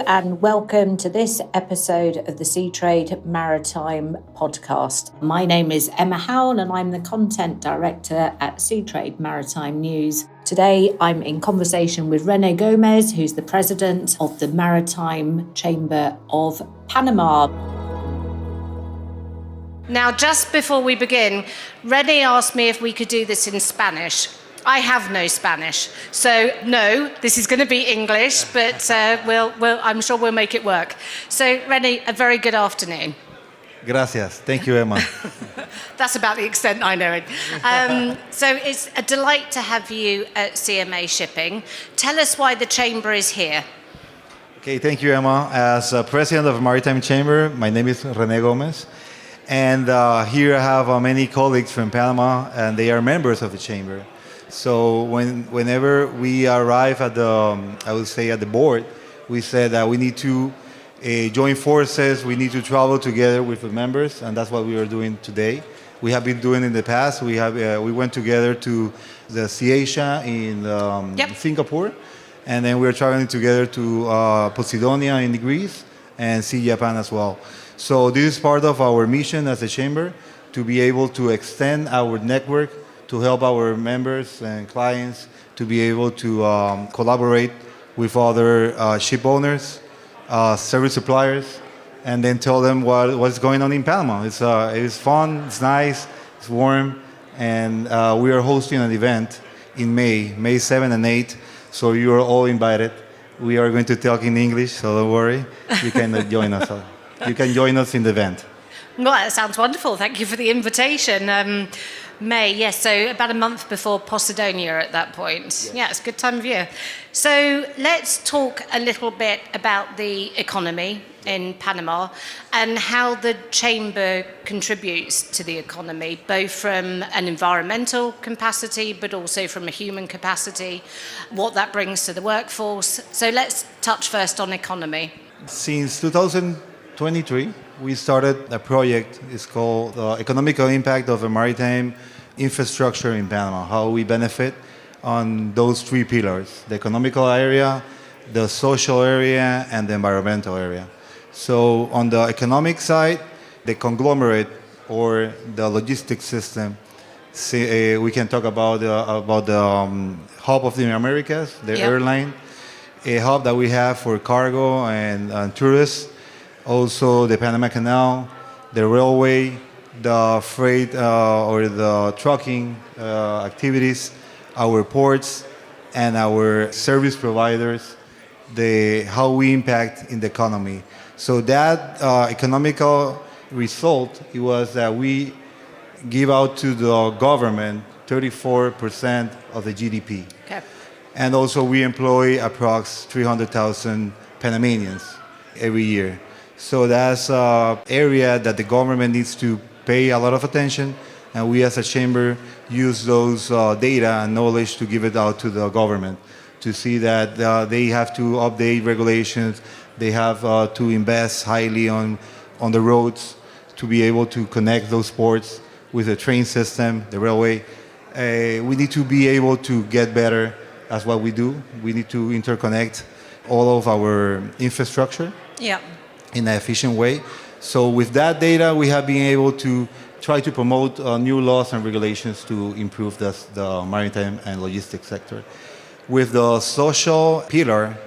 and welcome to this episode of the Seatrade Maritime podcast. My name is Emma Howell and I'm the Content Director at Seatrade Maritime News. Today I'm in conversation with Rene Gomez, who's the President of the Maritime Chamber of Panama. Now, just before we begin, Rene asked me if we could do this in Spanish. I have no Spanish, so no, this is going to be English, but I'm sure we'll make it work. So, Rene, a very good afternoon. Gracias. Thank you, Emma. That's about the extent I know it. So it's a delight to have you at CMA Shipping. Tell us why the Chamber is here. Okay, thank you, Emma. As President of Maritime Chamber, my name is Rene Gomez. And here I have many colleagues from Panama, and they are members of the Chamber. So whenever we arrive at the board, we said that we need to join forces, we need to travel together with the members, and that's what we are doing today. We have been doing in the past. We went together to the Asia in Singapore, and then we're traveling together to Posidonia in Greece and Sea Japan as well. So this is part of our mission as a chamber, to be able to extend our network to help our members and clients to be able to collaborate with other ship owners, service suppliers, and then tell them what's going on in Panama. It's fun, it's nice, it's warm, and we are hosting an event in May 7 and 8, so you are all invited. We are going to talk in English, so don't worry. You can join us. You can join us in the event. Well, that sounds wonderful. Thank you for the invitation. May, yes, so about a month before Posidonia at that point. Yes. Yeah, it's a good time of year. So let's talk a little bit about the economy in Panama and how the Chamber contributes to the economy, both from an environmental capacity, but also from a human capacity, what that brings to the workforce. So let's touch first on economy. Since 2023, we started a project. It's called Economical Impact of a Maritime Infrastructure in Panama, how we benefit on those three pillars: the economical area, the social area, and the environmental area. So on the economic side, the conglomerate or the logistics system, we can talk about the hub of the Americas, the airline, a hub that we have for cargo and tourists. Also, the Panama Canal, the railway, the freight or the trucking activities, our ports, and our service providers, how we impact in the economy. So that economical result, it was that we give out to the government 34% of the GDP. Okay. And also we employ approx 300,000 Panamanians every year. So that's an area that the government needs to pay a lot of attention, and we as a chamber use those data and knowledge to give it out to the government to see that they have to update regulations, they have to invest highly on the roads to be able to connect those ports with the train system, the railway. We need to be able to get better at what we do. We need to interconnect all of our infrastructure. Yeah. In an efficient way. So with that data, we have been able to try to promote new laws and regulations to improve the maritime and logistics sector. With the social pillar,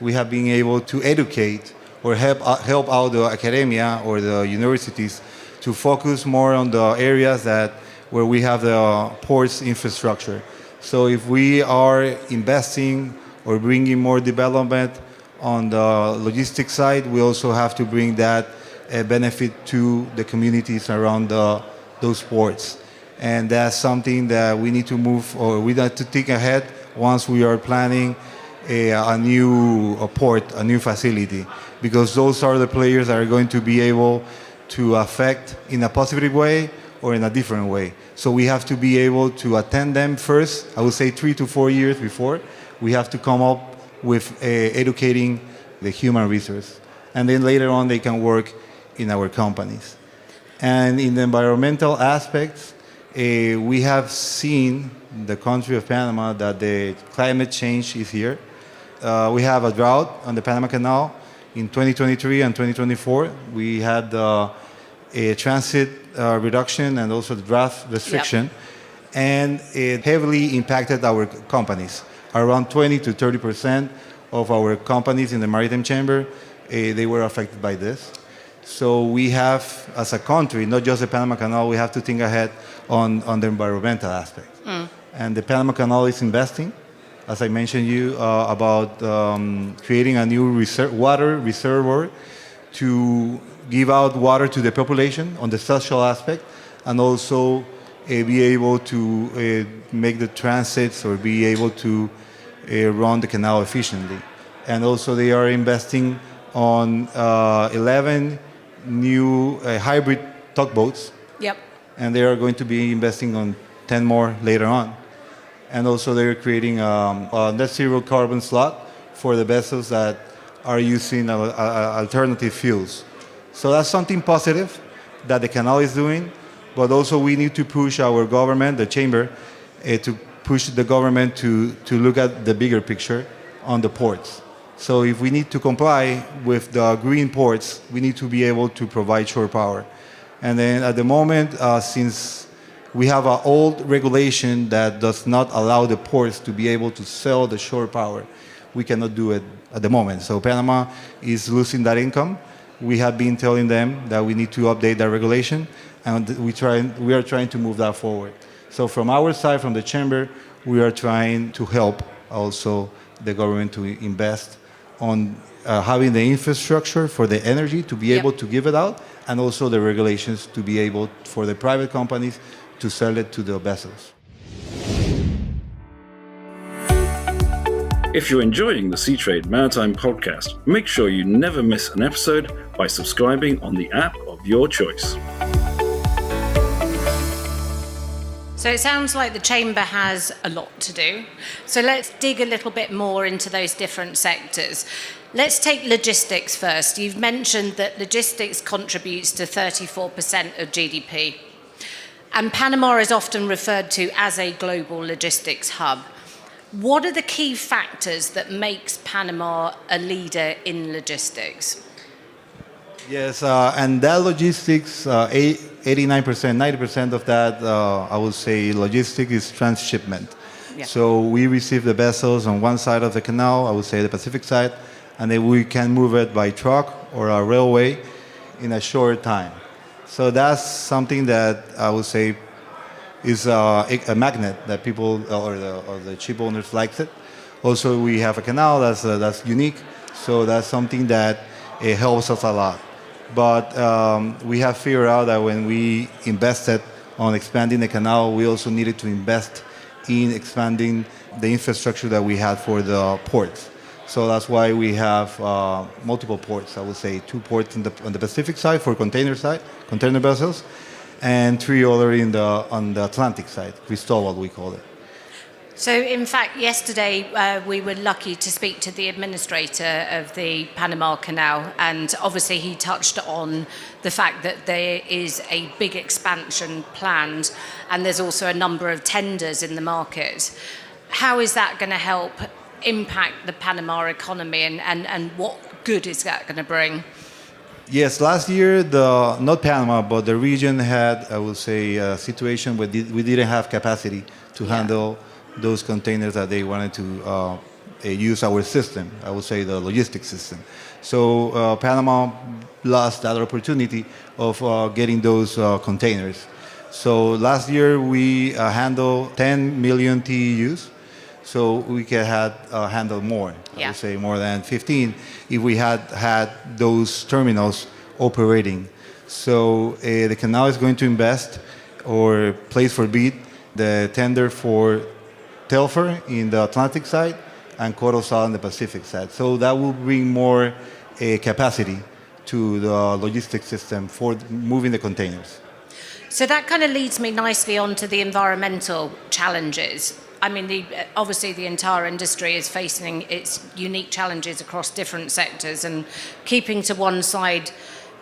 we have been able to educate or help out the academia or the universities to focus more on the areas where we have the ports infrastructure. So if we are investing or bringing more development on the logistics side, we also have to bring that benefit to the communities around those ports. And that's something that we need to move, or we need to think ahead once we are planning a new port, a new facility, because those are the players that are going to be able to affect in a positive way or in a different way. So we have to be able to attend them first, I would say 3 to 4 years before. We have to come up with educating the human resource. And then later on, they can work in our companies. And in the environmental aspects, we have seen the country of Panama that the climate change is here. We have a drought on the Panama Canal. In 2023 and 2024, we had a transit reduction and also the draft restriction, and it heavily impacted our companies. Around 20 to 30% of our companies in the Maritime Chamber, they were affected by this. So we have, as a country, not just the Panama Canal, we have to think ahead on the environmental aspect. And the Panama Canal is investing, as I mentioned you, about creating a new water reservoir to give out water to the population on the social aspect, and also be able to make the transits or be able to run the canal efficiently. And also they are investing on 11 new hybrid tugboats. Yep. And they are going to be investing on 10 more later on. And also they're creating a net zero carbon slot for the vessels that are using alternative fuels. So that's something positive that the canal is doing, but also we need to push our government, the chamber, to push the government to look at the bigger picture on the ports. So if we need to comply with the green ports, we need to be able to provide shore power. And then at the moment, since we have an old regulation that does not allow the ports to be able to sell the shore power, we cannot do it at the moment. So Panama is losing that income. We have been telling them that we need to update that regulation, and we are trying to move that forward. So from our side, from the chamber, we are trying to help also the government to invest on having the infrastructure for the energy to be able to give it out, and also the regulations to be able for the private companies to sell it to the vessels. If you're enjoying the Seatrade Maritime podcast, make sure you never miss an episode by subscribing on the app of your choice. So it sounds like the Chamber has a lot to do. So let's dig a little bit more into those different sectors. Let's take logistics first. You've mentioned that logistics contributes to 34% of GDP. And Panama is often referred to as a global logistics hub. What are the key factors that makes Panama a leader in logistics? Yes, and that logistics, 89%, 90% of that, I would say, logistics is transshipment. Yeah. So we receive the vessels on one side of the canal, I would say the Pacific side, and then we can move it by truck or a railway in a short time. So that's something that I would say is a magnet that people or the ship owners likes it. Also, we have a canal that's unique, so that's something that it helps us a lot. But we have figured out that when we invested on expanding the canal, we also needed to invest in expanding the infrastructure that we had for the ports. So that's why we have multiple ports. I would say 2 ports on the Pacific side for container vessels, and 3 other on the Atlantic side, Cristobal we call it. So, in fact, yesterday we were lucky to speak to the administrator of the Panama Canal, and obviously he touched on the fact that there is a big expansion planned, and there's also a number of tenders in the market. How is that going to help impact the Panama economy, and what good is that going to bring? Yes, last year, not Panama, but the region had, I would say, a situation where we didn't have capacity to handle those containers that they wanted to use our system, I would say the logistics system. So Panama lost that opportunity of getting those containers. So last year we handled 10 million TEUs, so we could have handled more, I would say more than 15, if we had those terminals operating. So the canal is going to invest or place for bid the tender for Telfer in the Atlantic side and Corozal on the Pacific side. So that will bring more capacity to the logistics system for moving the containers. So that kind of leads me nicely on to the environmental challenges. I mean, obviously the entire industry is facing its unique challenges across different sectors, and keeping to one side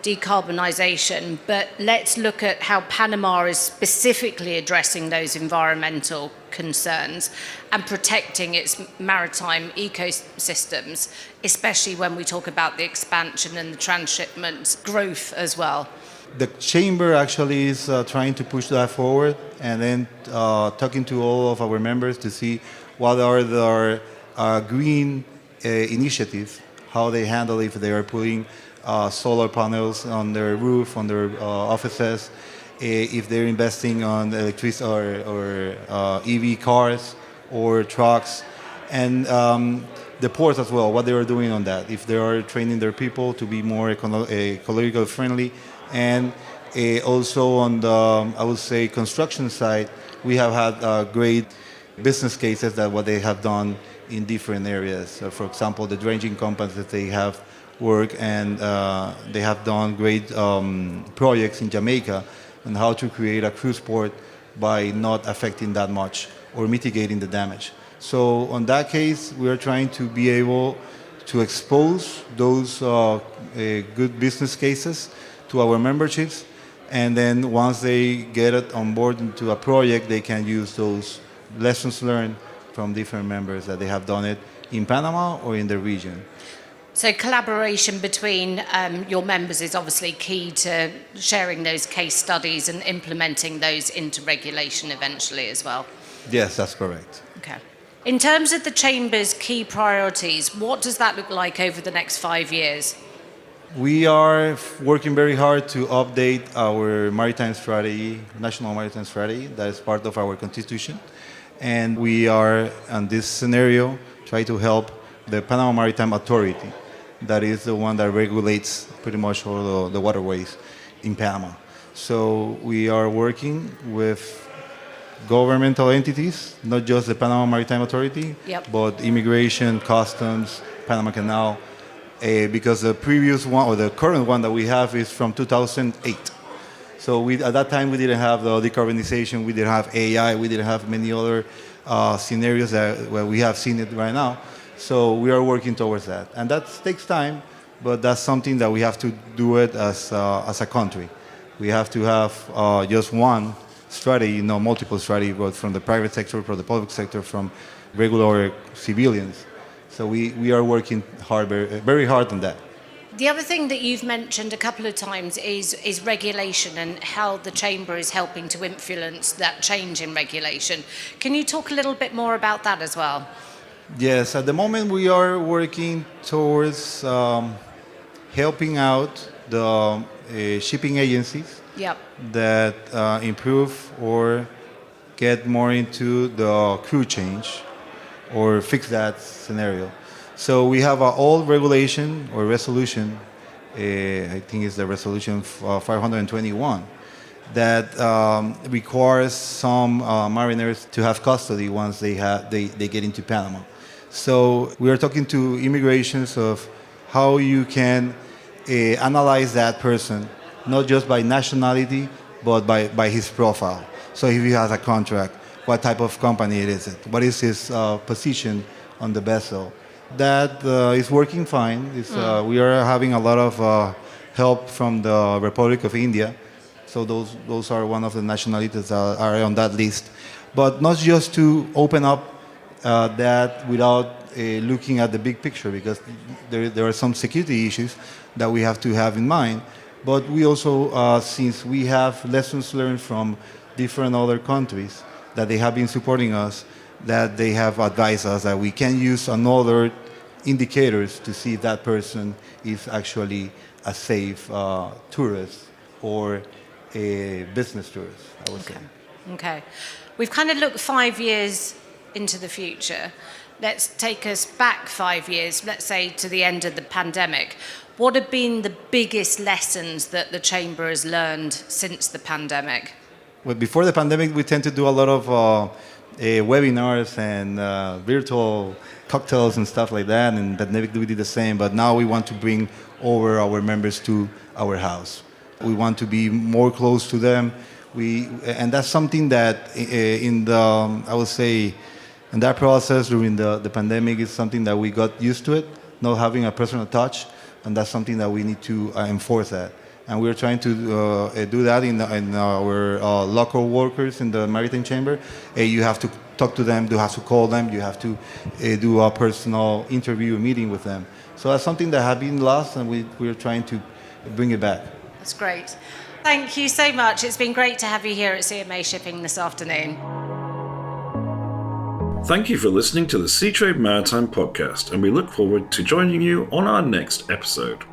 decarbonisation, but let's look at how Panama is specifically addressing those environmental concerns and protecting its maritime ecosystems, especially when we talk about the expansion and the transshipment growth as well. The chamber actually is trying to push that forward, and then talking to all of our members to see what are their green initiatives, how they handle if they are putting solar panels on their roof, on their offices, if they're investing on electricity or EV cars or trucks, and the ports as well, what they are doing on that, if they are training their people to be more ecologically friendly. And also on the, I would say, construction side, we have had great business cases that what they have done in different areas. So for example, the dredging companies that they have worked, and they have done great projects in Jamaica on how to create a cruise port by not affecting that much or mitigating the damage. So on that case, we are trying to be able to expose those good business cases to our memberships, and then once they get it on board into a project, they can use those lessons learned from different members that they have done it in Panama or in the region. So collaboration between your members is obviously key to sharing those case studies and implementing those into regulation eventually as well. Yes, that's correct. Okay. In terms of the Chamber's key priorities, what does that look like over the next 5 years? We are working very hard to update our maritime strategy, national maritime strategy, that is part of our constitution. And we are, in this scenario, try to help the Panama Maritime Authority, that is the one that regulates pretty much all the waterways in Panama. So we are working with governmental entities, not just the Panama Maritime Authority, but immigration, customs, Panama Canal, because the previous one, or the current one that we have, is from 2008. So at that time, we didn't have the decarbonization, we didn't have AI, we didn't have many other scenarios where we have seen it right now. So we are working towards that. And that takes time, but that's something that we have to do it as a country. We have to have just one strategy, not multiple strategies, both from the private sector, from the public sector, from regular civilians. So we are working hard, very hard on that. The other thing that you've mentioned a couple of times is regulation and how the Chamber is helping to influence that change in regulation. Can you talk a little bit more about that as well? Yes, at the moment we are working towards helping out the shipping agencies that improve or get more into the crew change or fix that scenario. So we have an old regulation or resolution, I think it's the resolution 521, that requires some mariners to have custody once they get into Panama. So we are talking to immigrations of how you can analyze that person, not just by nationality, but by his profile. So if he has a contract, what type of company it is, what is his position on the vessel. That is working fine. We are having a lot of help from the Republic of India. So those are one of the nationalities that are on that list. But not just to open up that without looking at the big picture, because there are some security issues that we have to have in mind. But we also, since we have lessons learned from different other countries that they have been supporting us, that they have advised us that we can use another indicators to see if that person is actually a safe tourist or a business tourist, I would say. Okay. We've kind of looked 5 years into the future. Let's take us back 5 years, let's say to the end of the pandemic. What have been the biggest lessons that the Chamber has learned since the pandemic? Well, before the pandemic, we tend to do a lot of webinars and virtual cocktails and stuff like that, and pandemic we did the same, but now we want to bring over our members to our house. We want to be more close to them. And that's something that I would say, in that process during the pandemic is something that we got used to it, not having a personal touch, and that's something that we need to enforce that. And we're trying to do that in our local workers in the Maritime Chamber. You have to talk to them, you have to call them, you have to do a personal interview, meeting with them. So that's something that had been lost, and we're trying to bring it back. That's great. Thank you so much. It's been great to have you here at CMA Shipping this afternoon. Thank you for listening to the Seatrade Maritime podcast, and we look forward to joining you on our next episode.